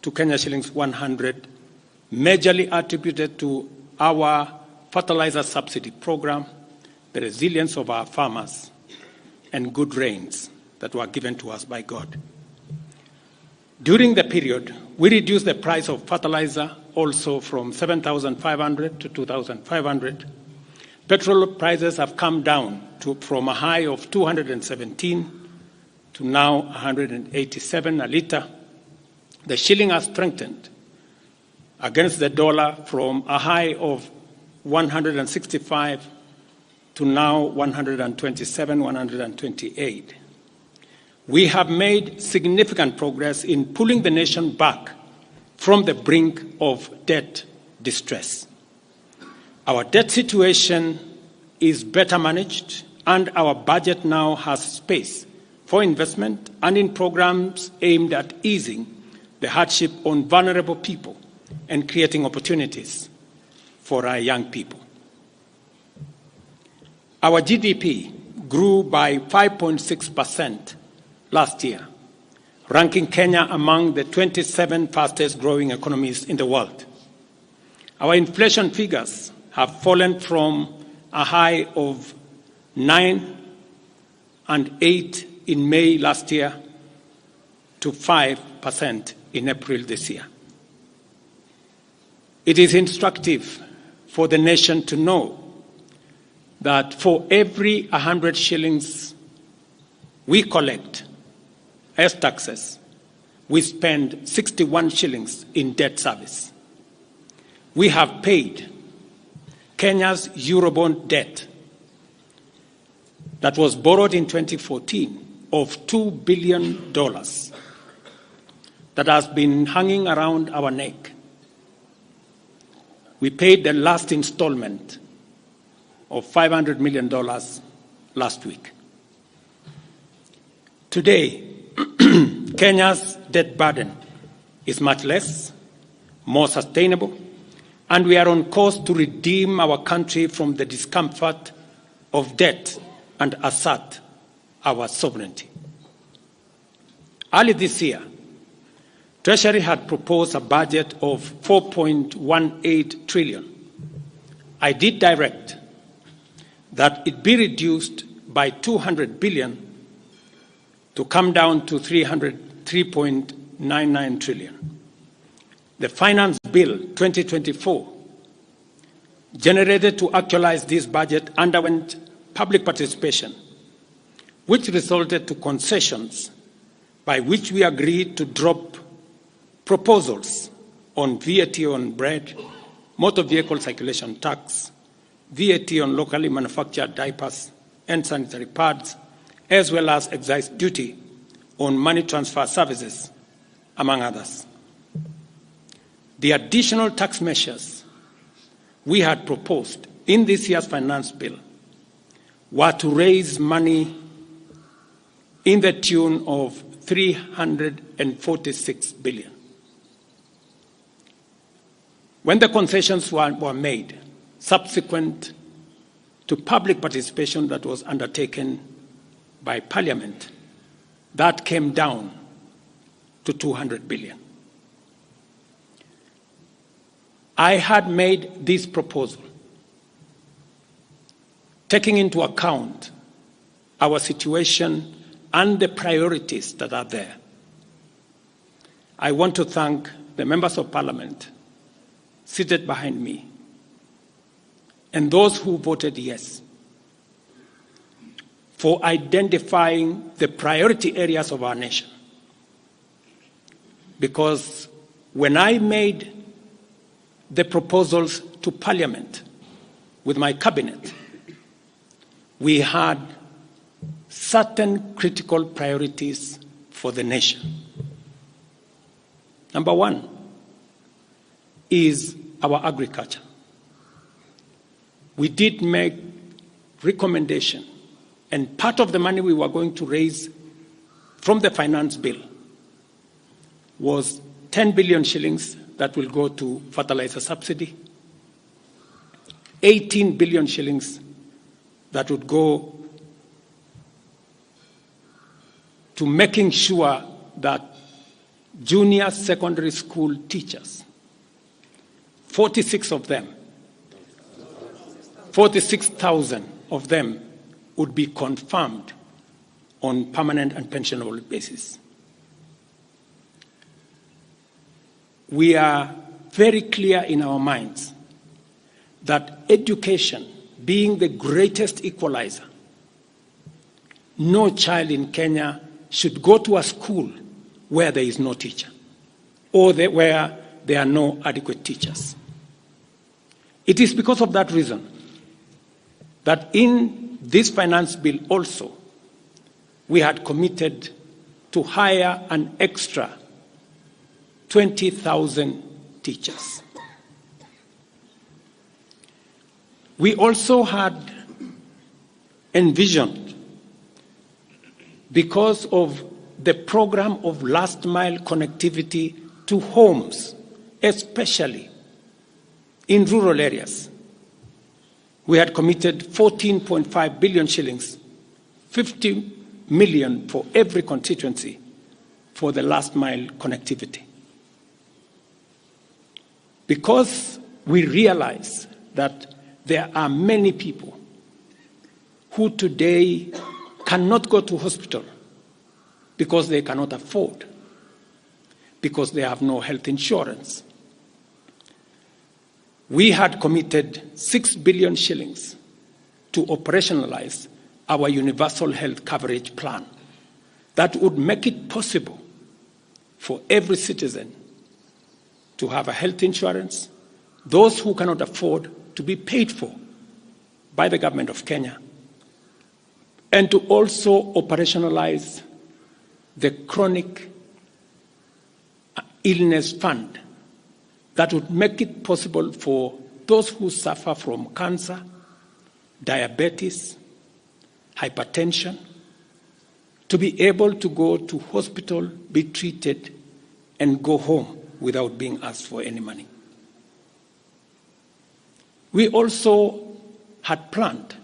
to Kenya shillings 100, majorly attributed to our fertilizer subsidy program, the resilience of our farmers, and good rains that were given to us by God. During the period, we reduced the price of fertilizer also from 7,500 to 2,500. Petrol prices have come down from a high of 217 to now 187 a litre. The shilling has strengthened against the dollar from a high of 165 to now 127, 128. We have made significant progress in pulling the nation back from the brink of debt distress. Our debt situation is better managed, and our budget now has space for investment and in programs aimed at easing the hardship on vulnerable people and creating opportunities for our young people. Our GDP grew by 5.6% last year, ranking Kenya among the 27 fastest growing economies in the world. Our inflation figures have fallen from a high of 9 and 8 in May last year to 5% in April this year. It is instructive for the nation to know that for every 100 shillings we collect as taxes, we spend 61 shillings in debt service. We have paid Kenya's Eurobond debt that was borrowed in 2014 of $2 billion that has been hanging around our neck. We paid the last installment of $500 million last week. Today, Kenya's debt burden is much less, more sustainable, and we are on course to redeem our country from the discomfort of debt and assert our sovereignty. Early this year, Treasury had proposed a budget of 4.18 trillion. I did direct that it be reduced by 200 billion to come down to 3.99 trillion. The Finance Bill 2024, generated to actualize this budget, underwent public participation, which resulted to concessions by which we agreed to drop proposals on VAT on bread, motor vehicle circulation tax, VAT on locally manufactured diapers and sanitary pads, as well as excise duty on money transfer services, among others. The additional tax measures we had proposed in this year's finance bill were to raise money in the tune of 346 billion. When the concessions were made, subsequent to public participation that was undertaken by Parliament, that came down to 200 billion. I had made this proposal taking into account our situation and the priorities that are there. I want to thank the members of Parliament seated behind me and those who voted yes for identifying the priority areas of our nation. Because when I made the proposals to Parliament with my cabinet, we had certain critical priorities for the nation. Number one is our agriculture. We did make recommendation, and part of the money we were going to raise from the finance bill was 10 billion shillings that will go to fertilizer subsidy, 18 billion shillings that would go to making sure that junior secondary school teachers. 46 of them, 46,000 of them would be confirmed on permanent and pensionable basis. We are very clear in our minds that education, being the greatest equalizer, no child in Kenya should go to a school where there is no teacher or where there are no adequate teachers. It is because of that reason that in this finance bill also, we had committed to hire an extra 20,000 teachers. We also had envisioned, because of the program of last mile connectivity to homes, especially in rural areas, we had committed 14.5 billion shillings, 50 million for every constituency for the last mile connectivity. Because we realize that there are many people who today cannot go to hospital because they cannot afford, because they have no health insurance. We had committed 6 billion shillings to operationalize our universal health coverage plan that would make it possible for every citizen to have a health insurance, those who cannot afford to be paid for by the government of Kenya, and to also operationalize the chronic illness fund that would make it possible for those who suffer from cancer, diabetes, hypertension, to be able to go to hospital, be treated, and go home without being asked for any money. We also had planned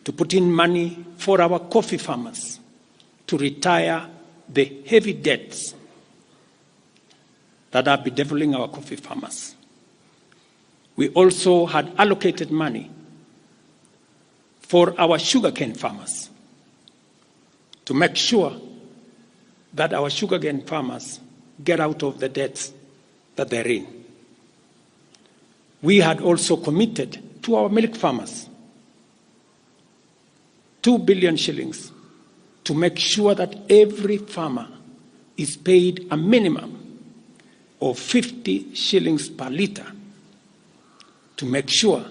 to put in money for our coffee farmers to retire the heavy debts that are bedeviling our coffee farmers. We also had allocated money for our sugarcane farmers to make sure that our sugarcane farmers get out of the debts that they're in. We had also committed to our milk farmers 2 billion shillings to make sure that every farmer is paid a minimum of 50 shillings per litre, to make sure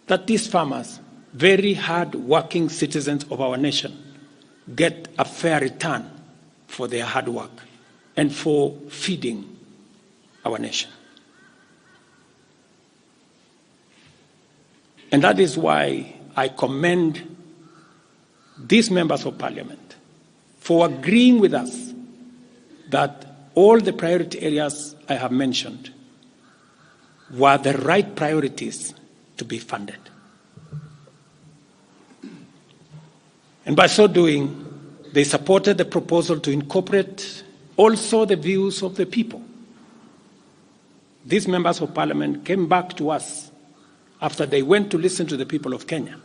that these farmers, very hard-working citizens of our nation, get a fair return for their hard work and for feeding our nation. And that is why I commend these members of parliament for agreeing with us that all the priority areas I have mentioned were the right priorities to be funded. And by so doing, they supported the proposal to incorporate also the views of the people. These members of parliament came back to us after they went to listen to the people of Kenya.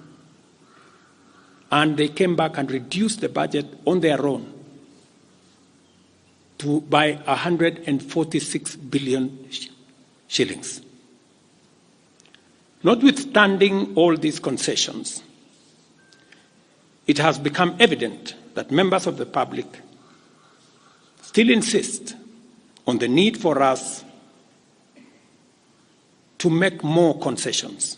And they came back and reduced the budget on their own by 146 billion shillings. Notwithstanding all these concessions, it has become evident that members of the public still insist on the need for us to make more concessions.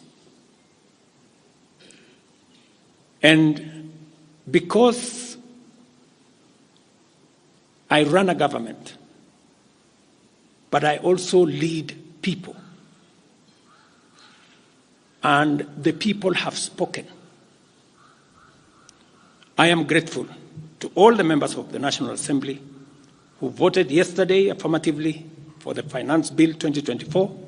And because I run a government, but I also lead people, and the people have spoken, I am grateful to all the members of the National Assembly who voted yesterday affirmatively for the Finance Bill 2024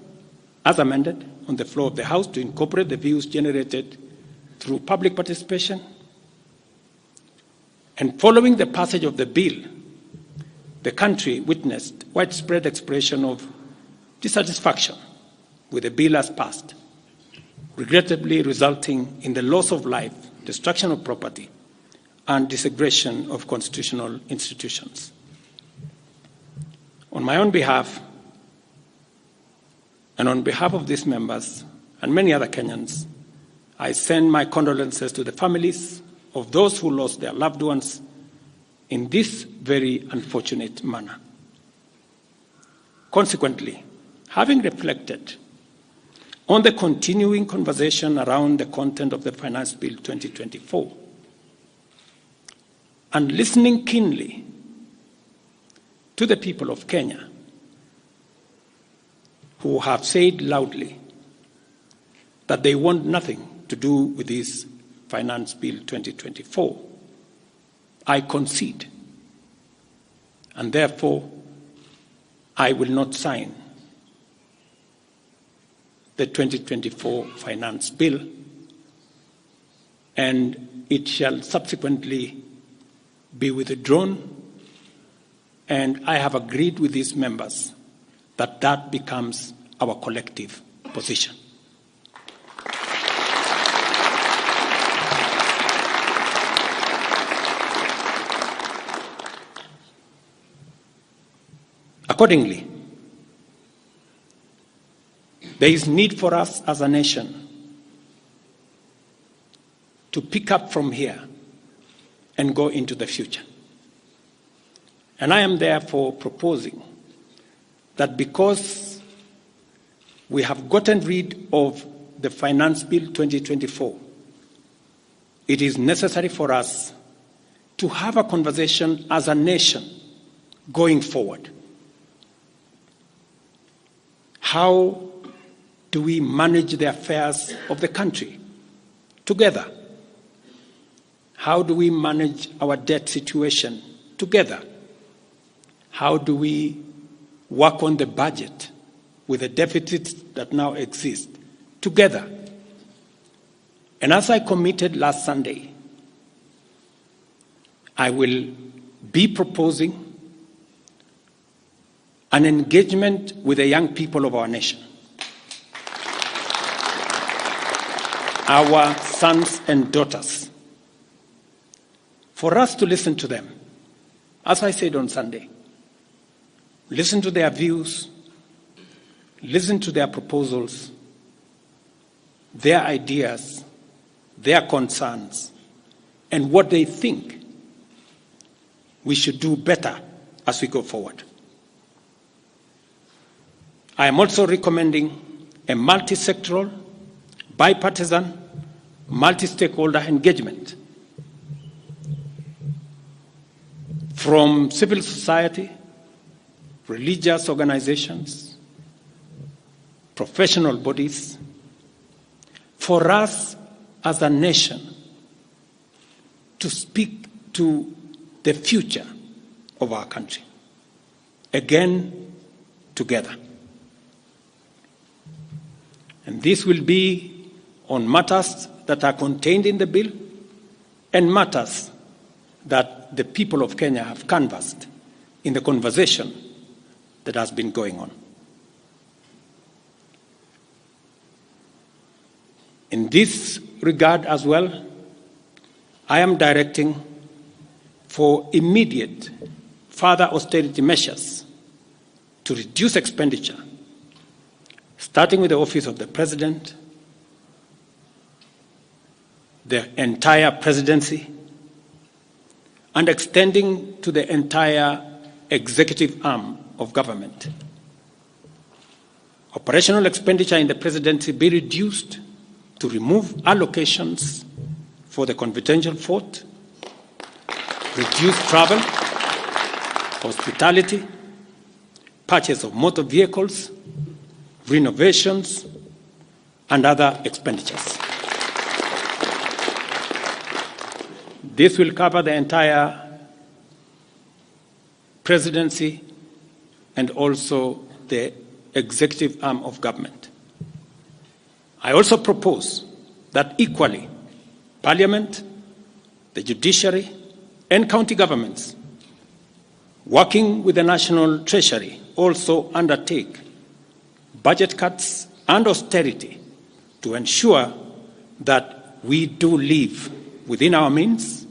as amended on the floor of the House to incorporate the views generated through public participation. And following the passage of the bill, the country witnessed widespread expression of dissatisfaction with the bill as passed, regrettably resulting in the loss of life, destruction of property, and desecration of constitutional institutions. On my own behalf, and on behalf of these members and many other Kenyans, I send my condolences to the families of those who lost their loved ones in this very unfortunate manner. Consequently, having reflected on the continuing conversation around the content of the Finance Bill 2024, and listening keenly to the people of Kenya who have said loudly that they want nothing to do with this Finance Bill 2024, I concede, and therefore I will not sign the 2024 Finance Bill, and it shall subsequently be withdrawn, and I have agreed with these members that that becomes our collective position. Accordingly, there is need for us as a nation to pick up from here and go into the future. And I am therefore proposing that because we have gotten rid of the Finance Bill 2024, it is necessary for us to have a conversation as a nation going forward. How do we manage the affairs of the country together? How do we manage our debt situation together? How do we work on the budget with the deficits that now exist together? And as I committed last Sunday, I will be proposing an engagement with the young people of our nation, our sons and daughters, for us to listen to them. As I said on Sunday, listen to their views, listen to their proposals, their ideas, their concerns, and what they think we should do better as we go forward. I am also recommending a multi-sectoral, bipartisan, multi-stakeholder engagement from civil society, religious organizations, professional bodies, for us as a nation to speak to the future of our country, again, together. And this will be on matters that are contained in the bill and matters that the people of Kenya have canvassed in the conversation that has been going on. In this regard as well, I am directing for immediate further austerity measures to reduce expenditure, starting with the Office of the President, the entire presidency, and extending to the entire executive arm of government. Operational expenditure in the presidency be reduced to remove allocations for the confidential fort, reduce travel, hospitality, purchase of motor vehicles, renovations, and other expenditures. This will cover the entire presidency and also the executive arm of government. I also propose that equally, Parliament, the judiciary, and county governments working with the National Treasury, also undertake budget cuts and austerity to ensure that we do live within our means